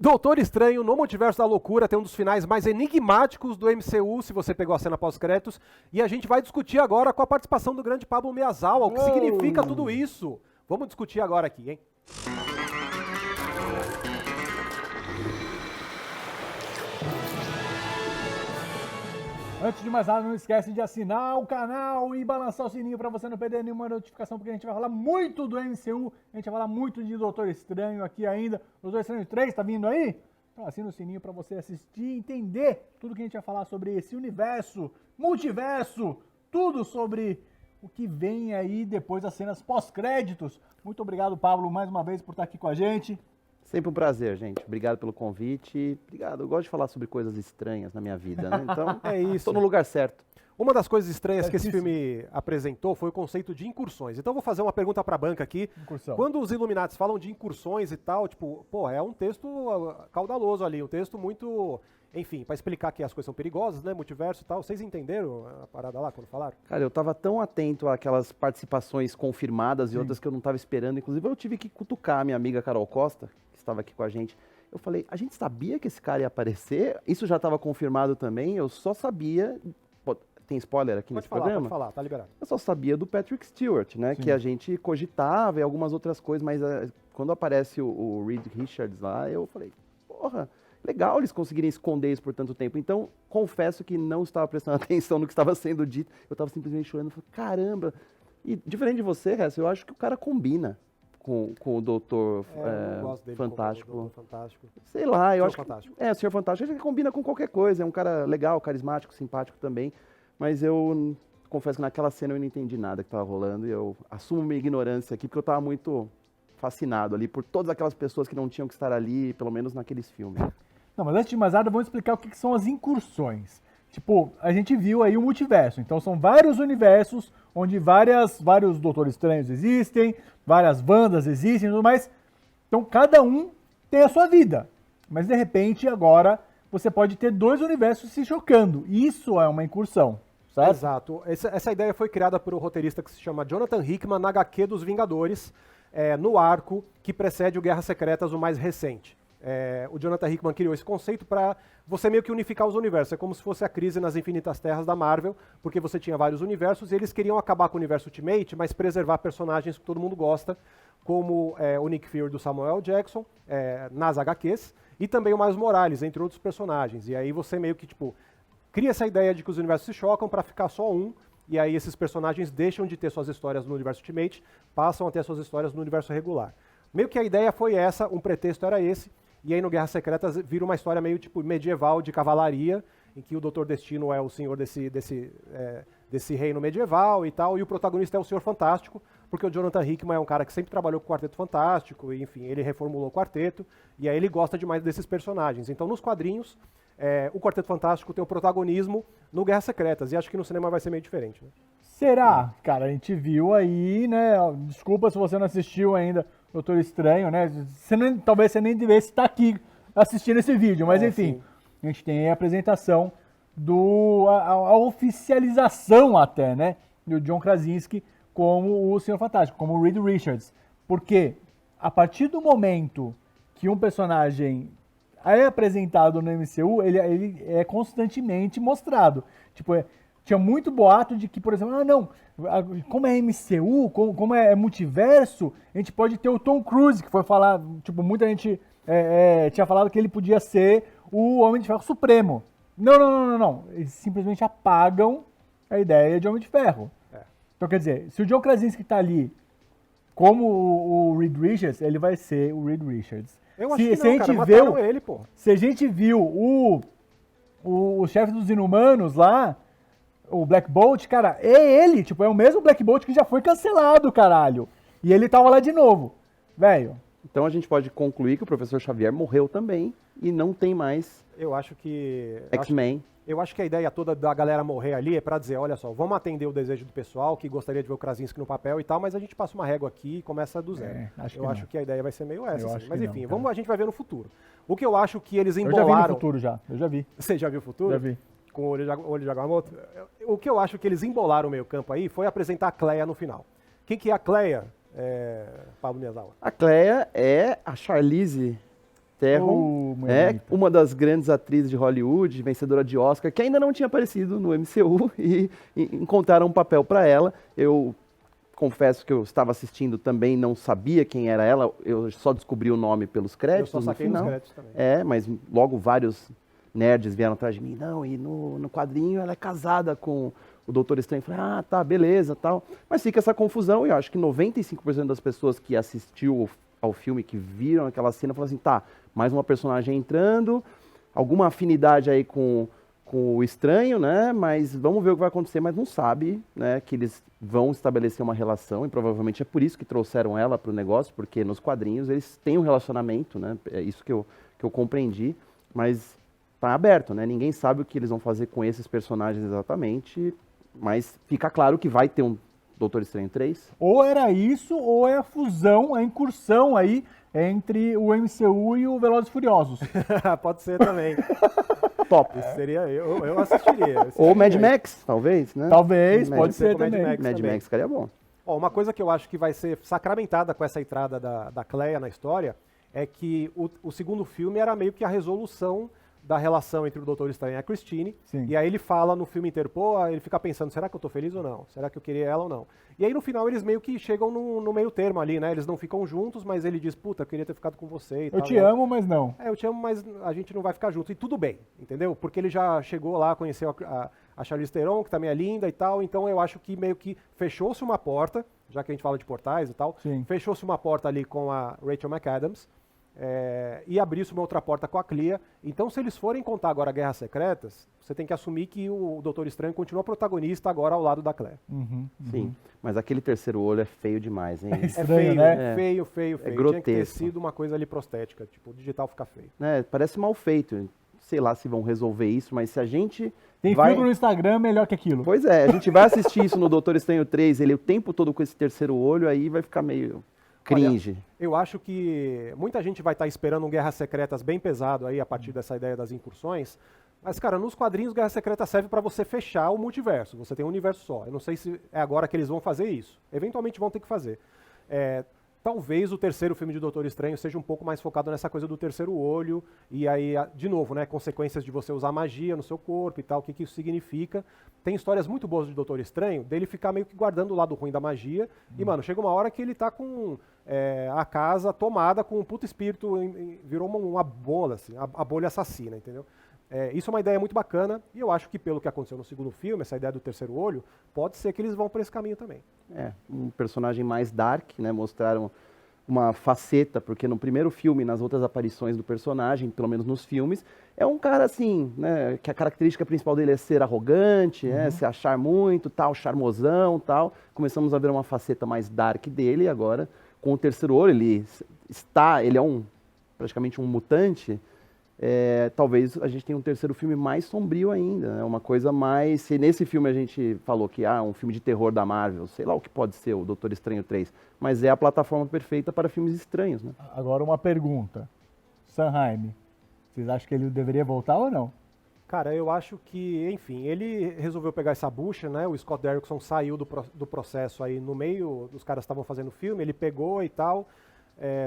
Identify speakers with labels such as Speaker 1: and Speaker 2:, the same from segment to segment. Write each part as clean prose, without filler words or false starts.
Speaker 1: Doutor Estranho no Multiverso da Loucura tem um dos finais mais enigmáticos do MCU, se você pegou a cena pós-créditos, e a gente vai discutir agora com a participação do grande Pablo Miyazawa, o que significa tudo isso. Vamos discutir agora aqui, hein?
Speaker 2: Antes de mais nada, não esquece de assinar o canal e balançar o sininho para você não perder nenhuma notificação, porque a gente vai falar muito do MCU, a gente vai falar muito de Doutor Estranho aqui ainda. Doutor Estranho 3 tá vindo aí? Então assina o sininho para você assistir e entender tudo que a gente vai falar sobre esse universo, multiverso, tudo sobre o que vem aí depois das cenas pós-créditos. Muito obrigado, Pablo, mais uma vez por estar aqui com a gente.
Speaker 3: Sempre um prazer, gente. Obrigado pelo convite. Obrigado. Eu gosto de falar sobre coisas estranhas na minha vida, né? Então,
Speaker 1: é isso.
Speaker 3: Estou no lugar certo.
Speaker 1: Uma das coisas estranhas que esse filme apresentou foi o conceito de incursões. Então eu vou fazer uma pergunta pra banca aqui.
Speaker 2: Incursão.
Speaker 1: Quando os Illuminatis falam de incursões e tal, tipo, pô, é um texto caudaloso ali, um texto muito... Enfim, pra explicar que as coisas são perigosas, né, multiverso e tal. Vocês entenderam a parada lá quando falaram?
Speaker 3: Cara, eu tava tão atento àquelas participações confirmadas e outras que eu não tava esperando. Inclusive, eu tive que cutucar a minha amiga Carol Costa, que estava aqui com a gente. Eu falei, a gente sabia que esse cara ia aparecer? Isso já estava confirmado também, eu só sabia... Pô, tem spoiler aqui nesse programa?
Speaker 1: Pode falar, tá liberado.
Speaker 3: Eu só sabia do Patrick Stewart, né? Sim. Que a gente cogitava e algumas outras coisas, mas quando aparece o Reed Richards lá, eu falei, porra, legal eles conseguirem esconder isso por tanto tempo. Então, confesso que não estava prestando atenção no que estava sendo dito. Eu estava simplesmente chorando, falei, caramba. E diferente de você, Hess, eu acho que o cara combina com o Doutor Fantástico.
Speaker 1: Fantástico.
Speaker 3: Sei lá, eu
Speaker 1: Senhor
Speaker 3: acho
Speaker 1: Fantástico.
Speaker 3: que... o Senhor Fantástico, acho que combina com qualquer coisa. É um cara legal, carismático, simpático também. Mas eu confesso que naquela cena eu não entendi nada que estava rolando. E eu assumo minha ignorância aqui, porque eu estava muito fascinado ali por todas aquelas pessoas que não tinham que estar ali, pelo menos naqueles filmes.
Speaker 2: Não, mas antes de mais nada, vamos explicar o que são as incursões. Tipo, a gente viu aí o multiverso. Então são vários universos onde vários Doutores Estranhos existem, várias Wandas existem e tudo mais. Então cada um tem a sua vida. Mas de repente agora você pode ter dois universos se chocando. Isso é uma incursão, certo?
Speaker 1: Exato. Essa ideia foi criada por um roteirista que se chama Jonathan Hickman na HQ dos Vingadores, no arco que precede o Guerras Secretas, o mais recente. O Jonathan Hickman criou esse conceito para você meio que unificar os universos. É como se fosse a crise nas Infinitas Terras da Marvel, porque você tinha vários universos e eles queriam acabar com o universo Ultimate, mas preservar personagens que todo mundo gosta, como o Nick Fury do Samuel Jackson, nas HQs, e também o Miles Morales, entre outros personagens. E aí você meio que, tipo, cria essa ideia de que os universos se chocam para ficar só um, e aí esses personagens deixam de ter suas histórias no universo Ultimate, passam a ter suas histórias no universo regular. Meio que a ideia foi essa, um pretexto era esse, e aí no Guerras Secretas vira uma história meio tipo medieval de cavalaria, em que o Doutor Destino é o senhor desse reino medieval e tal, e o protagonista é o Senhor Fantástico, porque o Jonathan Hickman é um cara que sempre trabalhou com o Quarteto Fantástico, e enfim, ele reformulou o quarteto, e aí ele gosta demais desses personagens. Então nos quadrinhos, o Quarteto Fantástico tem o protagonismo no Guerras Secretas, e acho que no cinema vai ser meio diferente, né?
Speaker 2: Será? Cara, a gente viu aí, né? Desculpa se você não assistiu ainda Doutor Estranho, né? Talvez você nem devesse estar aqui assistindo esse vídeo, mas enfim, sim. A gente tem a apresentação a oficialização até, né? Do John Krasinski como o Senhor Fantástico, como o Reed Richards. Porque a partir do momento que um personagem é apresentado no MCU, ele é constantemente mostrado. Tipo, tinha muito boato de que, por exemplo, como é MCU, como é multiverso, a gente pode ter o Tom Cruise, que foi falar, tipo, muita gente tinha falado que ele podia ser o Homem de Ferro Supremo. Não. Eles simplesmente apagam a ideia de Homem de Ferro. Então, quer dizer, se o John Krasinski tá ali como o Reed Richards, ele vai ser o Reed Richards.
Speaker 1: Eu acho que não, cara, mataram ele, pô.
Speaker 2: Se a gente viu o chefe dos Inumanos lá, o Black Bolt, cara, é ele, tipo, é o mesmo Black Bolt que já foi cancelado, caralho. E ele tava lá de novo, velho.
Speaker 3: Então a gente pode concluir que o Professor Xavier morreu também e não tem mais X-Men.
Speaker 1: Eu acho que a ideia toda da galera morrer ali é pra dizer, olha só, vamos atender o desejo do pessoal que gostaria de ver o Krasinski no papel e tal, mas a gente passa uma régua aqui e começa do zero. Acho que a ideia vai ser meio essa, assim. Mas enfim, a gente vai ver no futuro. O que eu acho que eles embolaram...
Speaker 2: Eu já vi no futuro eu já vi.
Speaker 1: Você já viu o futuro?
Speaker 2: Já vi.
Speaker 1: Com o olho de Agamotto? O que eu acho que eles embolaram o meio campo aí foi apresentar a Cleia no final. Quem que é a Cleia, Pablo Miyazawa?
Speaker 3: A Cleia é a Charlize Theron, uma das grandes atrizes de Hollywood, vencedora de Oscar, que ainda não tinha aparecido no MCU e encontraram um papel para ela. Eu confesso que eu estava assistindo também, não sabia quem era ela, eu só descobri o nome pelos créditos.
Speaker 1: Eu só saquei nos créditos também.
Speaker 3: Mas logo vários nerds vieram atrás de mim. Não, e no quadrinho ela é casada com o Doutor Estranho. Eu falei, tá, beleza, tal. Mas fica essa confusão e eu acho que 95% das pessoas que assistiu ao filme, que viram aquela cena, falaram assim, tá, mais uma personagem entrando, alguma afinidade aí com o Estranho, né? Mas vamos ver o que vai acontecer, mas não sabe, né? Que eles vão estabelecer uma relação e provavelmente é por isso que trouxeram ela para o negócio, porque nos quadrinhos eles têm um relacionamento, né? É isso que eu compreendi, mas tá aberto, né? Ninguém sabe o que eles vão fazer com esses personagens exatamente, mas fica claro que vai ter um Doutor Estranho 3.
Speaker 2: Ou era isso, ou é a fusão, a incursão aí entre o MCU e o Velozes e Furiosos.
Speaker 1: Pode ser também.
Speaker 3: Top.
Speaker 1: Isso seria, eu assistiria.
Speaker 3: Ou Mad Max, talvez, né?
Speaker 2: Talvez,
Speaker 3: Mad
Speaker 2: pode ser
Speaker 1: Mad
Speaker 2: também.
Speaker 1: Max.
Speaker 3: Mad
Speaker 1: também.
Speaker 3: Max ficaria bom.
Speaker 1: Ó, uma coisa que eu acho que vai ser sacramentada com essa entrada da Cleia na história é que o segundo filme era meio que a resolução da relação entre o Doutor Estranho e a Christine.
Speaker 2: Sim.
Speaker 1: E aí ele fala no filme inteiro, ele fica pensando, será que eu tô feliz ou não? Será que eu queria ela ou não? E aí no final eles meio que chegam no meio termo ali, né? Eles não ficam juntos, mas ele diz, puta, eu queria ter ficado com você e tal.
Speaker 2: Eu te amo, mas não.
Speaker 1: Eu te amo, mas a gente não vai ficar junto. E tudo bem, entendeu? Porque ele já chegou lá, conheceu a Charlize Theron, que também é linda e tal, então eu acho que meio que fechou-se uma porta, já que a gente fala de portais e tal, fechou-se uma porta ali com a Rachel McAdams, e abriu-se uma outra porta com a Clea. Então, se eles forem contar agora Guerras Secretas, você tem que assumir que o Doutor Estranho continua protagonista agora ao lado da Claire.
Speaker 3: Sim, mas aquele terceiro olho é feio demais, hein?
Speaker 2: É estranho, né?
Speaker 1: Feio.
Speaker 3: grotesco.
Speaker 1: Tinha que ter sido uma coisa ali prostética, tipo, o digital fica feio.
Speaker 3: Parece mal feito. Sei lá se vão resolver isso, mas se a gente
Speaker 2: Tem filtro no Instagram melhor que aquilo.
Speaker 3: Pois é, a gente vai assistir isso no Doutor Estranho 3, ele o tempo todo com esse terceiro olho, aí vai ficar meio cringe.
Speaker 1: Olha, eu acho que muita gente vai estar esperando um Guerras Secretas bem pesado aí a partir dessa ideia das incursões, mas, cara, nos quadrinhos Guerra Secreta serve para você fechar o multiverso, você tem um universo só. Eu não sei se é agora que eles vão fazer isso, eventualmente vão ter que fazer. Talvez o terceiro filme de Doutor Estranho seja um pouco mais focado nessa coisa do terceiro olho, e aí, de novo, né, consequências de você usar magia no seu corpo e tal, o que isso significa. Tem histórias muito boas de Doutor Estranho, dele ficar meio que guardando o lado ruim da magia, e, mano, chega uma hora que ele tá com a casa tomada com um puto espírito, virou uma bola, assim, a bolha assassina, entendeu? Isso é uma ideia muito bacana, e eu acho que pelo que aconteceu no segundo filme, essa ideia do terceiro olho, pode ser que eles vão por esse caminho também.
Speaker 3: Um personagem mais dark, né? Mostraram uma faceta, porque no primeiro filme, nas outras aparições do personagem, pelo menos nos filmes, é um cara assim, né? Que a característica principal dele é ser arrogante, se achar muito, tal, charmosão, tal. Começamos a ver uma faceta mais dark dele, e agora, com o terceiro olho, ele é praticamente um mutante. Talvez a gente tenha um terceiro filme mais sombrio ainda, né? Uma coisa mais... Se nesse filme a gente falou que é um filme de terror da Marvel, sei lá o que pode ser o Doutor Estranho 3, mas é a plataforma perfeita para filmes estranhos, né?
Speaker 2: Agora uma pergunta. Sanheim, vocês acham que ele deveria voltar ou não?
Speaker 1: Cara, eu acho que, enfim, ele resolveu pegar essa bucha, né? O Scott Derrickson saiu do processo aí no meio, os caras estavam fazendo o filme, ele pegou e tal...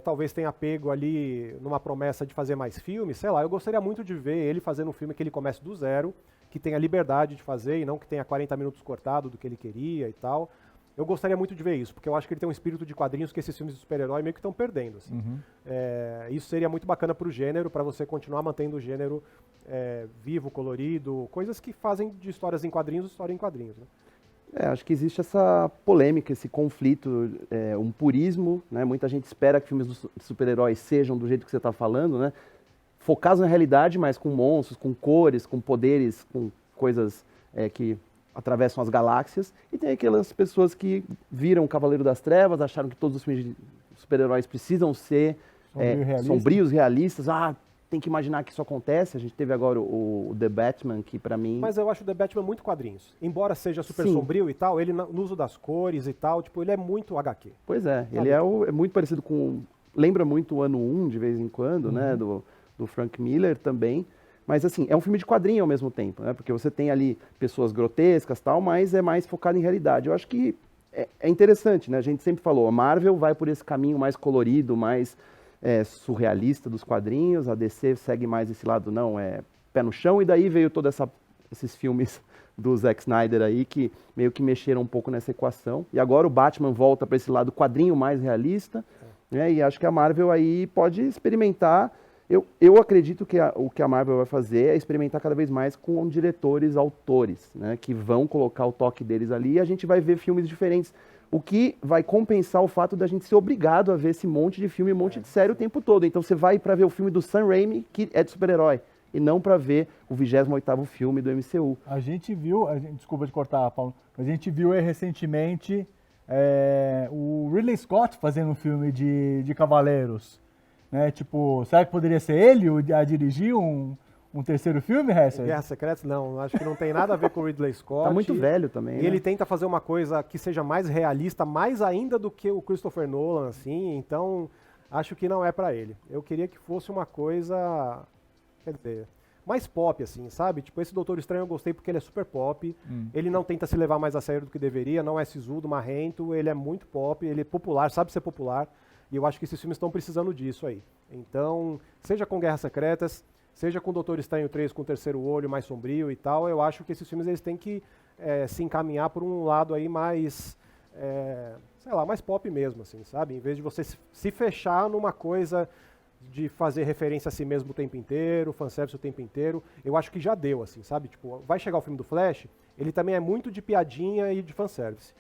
Speaker 1: talvez tenha pego ali numa promessa de fazer mais filmes, sei lá, eu gostaria muito de ver ele fazendo um filme que ele comece do zero, que tenha liberdade de fazer e não que tenha 40 minutos cortado do que ele queria e tal. Eu gostaria muito de ver isso, porque eu acho que ele tem um espírito de quadrinhos que esses filmes de super-herói meio que estão perdendo. Assim. Isso seria muito bacana pro gênero, para você continuar mantendo o gênero vivo, colorido, coisas que fazem de histórias em quadrinhos, história em quadrinhos, né?
Speaker 3: Acho que existe essa polêmica, esse conflito, um purismo, né? Muita gente espera que filmes de super-heróis sejam do jeito que você está falando, né? Focados na realidade, mas com monstros, com cores, com poderes, com coisas que atravessam as galáxias. E tem aquelas pessoas que viram o Cavaleiro das Trevas, acharam que todos os filmes de super-heróis precisam ser sombrios, realistas. Tem que imaginar que isso acontece. A gente teve agora o The Batman, que pra mim...
Speaker 1: Mas eu acho o The Batman muito quadrinhos. Embora seja super sombrio e tal, ele no uso das cores e tal, tipo, ele é muito HQ.
Speaker 3: Pois é, ele é muito parecido com... Lembra muito o Ano 1, de vez em quando, né, do Frank Miller também. Mas assim, é um filme de quadrinho ao mesmo tempo, né, porque você tem ali pessoas grotescas e tal, mas é mais focado em realidade. Eu acho que é interessante, né, a gente sempre falou, a Marvel vai por esse caminho mais colorido, mais... surrealista dos quadrinhos, a DC segue mais esse lado, não, pé no chão, e daí veio todos esses filmes do Zack Snyder aí, que meio que mexeram um pouco nessa equação. E agora o Batman volta para esse lado quadrinho mais realista, né? E acho que a Marvel aí pode experimentar. Eu acredito que o que a Marvel vai fazer é experimentar cada vez mais com diretores, autores, né? Que vão colocar o toque deles ali e a gente vai ver filmes diferentes. O que vai compensar o fato da gente ser obrigado a ver esse monte de filme, um monte de série o tempo todo. Então você vai para ver o filme do Sam Raimi, que é de super-herói, e não para ver o 28º filme do MCU.
Speaker 2: A gente viu, desculpa te cortar, Paulo, mas a gente viu aí recentemente o Ridley Scott fazendo um filme de Cavaleiros. Né? Tipo, será que poderia ser ele a dirigir um terceiro filme, Hesser?
Speaker 1: Guerra Secreta? Não, acho que não tem nada a ver com o Ridley Scott.
Speaker 3: Tá muito velho também,
Speaker 1: E
Speaker 3: né?
Speaker 1: ele tenta fazer uma coisa que seja mais realista, mais ainda do que o Christopher Nolan, assim, então acho que não é pra ele. Eu queria que fosse uma coisa, quer dizer, mais pop, assim, sabe? Tipo, esse Doutor Estranho eu gostei porque ele é super pop, ele não tenta se levar mais a sério do que deveria, não é sisudo, marrento, ele é muito pop, ele é popular, sabe ser popular, e eu acho que esses filmes estão precisando disso aí. Então, seja com Guerras Secretas, seja com Doutor Estranho 3 com o terceiro olho mais sombrio e tal, eu acho que esses filmes eles têm que se encaminhar por um lado aí mais, sei lá, mais pop mesmo, assim, sabe? Em vez de você se fechar numa coisa de fazer referência a si mesmo o tempo inteiro, fanservice o tempo inteiro, eu acho que já deu, assim, sabe? Tipo, vai chegar o filme do Flash, ele também é muito de piadinha e de fanservice.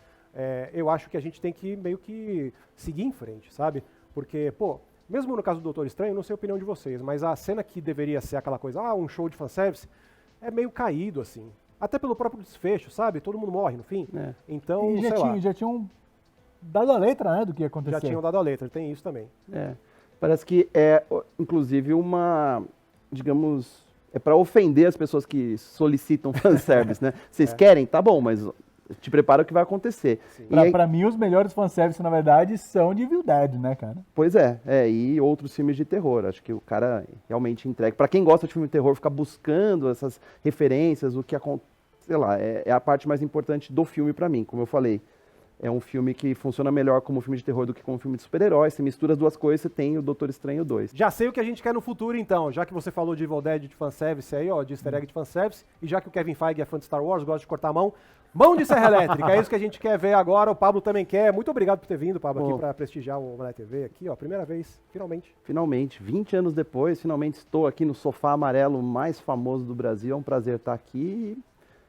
Speaker 1: Eu acho que a gente tem que meio que seguir em frente, sabe? Porque, pô, mesmo no caso do Doutor Estranho, não sei a opinião de vocês, mas a cena que deveria ser aquela coisa, um show de fanservice, é meio caído, assim. Até pelo próprio desfecho, sabe? Todo mundo morre no fim. Então,
Speaker 2: E
Speaker 1: sei lá.
Speaker 2: já tinham dado a letra, né, do que ia acontecer.
Speaker 1: Já tinham dado a letra, tem isso também.
Speaker 3: Parece que inclusive, digamos, para ofender as pessoas que solicitam fanservice, né? Vocês querem? Tá bom, mas te prepara o que vai acontecer.
Speaker 2: Pra mim, os melhores fanservice, na verdade, são de Evil Dead, né, cara?
Speaker 3: Pois e outros filmes de terror. Acho que o cara realmente entrega. Pra quem gosta de filme de terror, ficar buscando essas referências, o que acontece, sei lá, é a parte mais importante do filme pra mim, como eu falei. É um filme que funciona melhor como filme de terror do que como filme de super-herói. Você mistura as duas coisas, você tem o Doutor Estranho 2.
Speaker 1: Já sei o que a gente quer no futuro, então. Já que você falou de Evil Dead de fanservice aí, ó, de easter egg de fanservice, e já que o Kevin Feige é fã de Star Wars, gosta de cortar a mão de serra elétrica. É isso que a gente quer ver agora. O Pablo também quer. Muito obrigado por ter vindo, Pablo, aqui pra prestigiar o Omelete TV. Aqui, ó, primeira vez, finalmente.
Speaker 3: Finalmente, 20 anos depois, finalmente estou aqui no sofá amarelo mais famoso do Brasil. É um prazer estar aqui.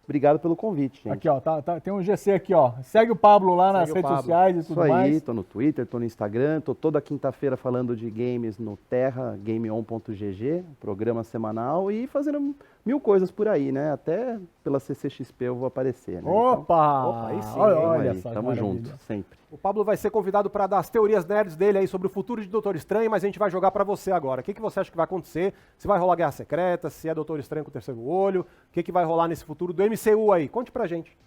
Speaker 3: Obrigado pelo convite, gente.
Speaker 2: Aqui, ó, tem um GC aqui, ó. Segue o Pablo lá nas redes sociais e tudo mais.
Speaker 3: Isso aí, tô no Twitter, tô no Instagram, tô toda quinta-feira falando de games no Terra, gameon.gg, programa semanal, e fazendo mil coisas por aí, né? Até pela CCXP eu vou aparecer, né?
Speaker 2: Opa!
Speaker 1: Aí sim,
Speaker 2: olha
Speaker 3: aí,
Speaker 2: só.
Speaker 3: tamo junto, sempre.
Speaker 1: O Pablo vai ser convidado para dar as teorias nerds dele aí sobre o futuro de Doutor Estranho, mas a gente vai jogar para você agora. O que você acha que vai acontecer? Se vai rolar Guerra Secreta, se é Doutor Estranho com o terceiro olho, o que vai rolar nesse futuro do MCU aí? Conte pra gente.